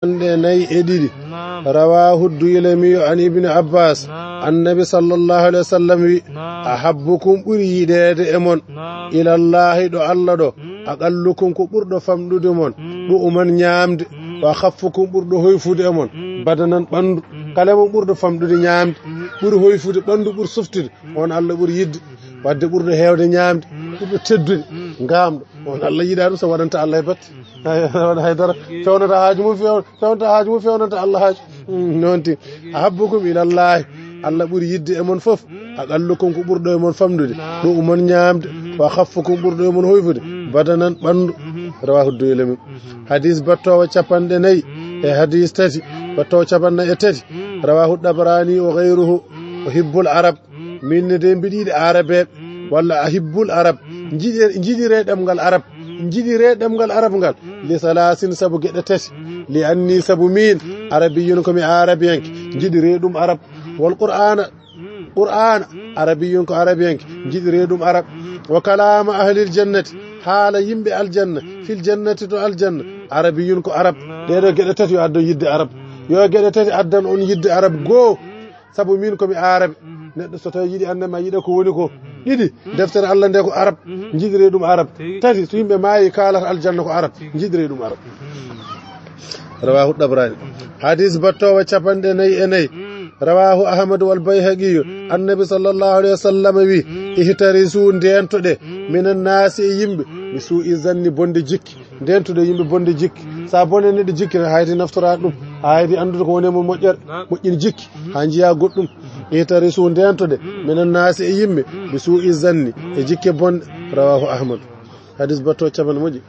ناي إدري رواه الديلمي عن ابن عباس النبي صلى الله عليه وسلم أحبكم أريد أمون إلى الله دو الله دو أقلكم كبرد فمدود أمون دو أمن نيامد وأخفكم برد هيفود أمون بدنا بند كلام برد فمدود نيامد بر هيفود بند بر سفتد وان الله بر يد wadde ɓurde heewde ñaamde ɓurɗo teddude ngaamɗo on Allah yiɗaa ɗum so waɗanta Allah e batte waɗa haydara fewnata haaju mum fewnata haaju mum fewnanta Allah haaju noon ti ahabbukum ilallahi Allah ɓuri yidde e mon fof aqallukum ko ɓurɗo e mon famdude ɗo umon ñaamde wa khaffukum ɓurɗo e mon hoyfude badanan ɓanndu rawahu Daylami hadis battowo capanɗe nayi e hadis tati battowo capanɗe tati rawahu Dabrani wa ghayruhu wa hibbul arab min de mbiɗiɗe arabe walla ahibbul arab jiɗire ɗemgal arab jiɗire ɗemgal arab ngal li salasin sabu geɗe tati li anni sabu min arabiyyun komi arabiyanke jiɗire ɗum arab wal qur'ana arabiyyun ko arabiyanke jiɗire ɗum arab wa kalama ahlil jannati haala yimɓe aljanna fil jannati to aljanna arabiyyun ko arab ɗeɗo geɗe tati yo addon yidde arab yo geɗe tati addan on yidde arab goo sabu min komi arabe neɗɗo so tawi yiɗi annama yiɗa ko woni ko ɗiɗi deftere Allah nde ko arab jiɗire ɗum arab tati so yimɓe maayi kaalata aljanna ko arab jiɗire ɗum arab rawahu Dabrani hadis battowo capanɗe nayi e nayi rawahu Ahmad wal Bayhaqi annabi sallallahu alaihi wasallam wi ihtarisu ndentoɗe minan naasi e yimɓe mi suu'i zanni bonde jikki ndentoɗe yimɓe bonde jikki sa bone neɗɗo jikki haydi naftora ɗum haydi andude ko woni mo moƴƴere moƴƴin jikki ha jiya goɗɗum ihtarisu ndentoɗe minan naasi e yimɓe mi suu'i zanni e jikke bonde rawahu Ahmad hadis battowo capanɗe moƴƴi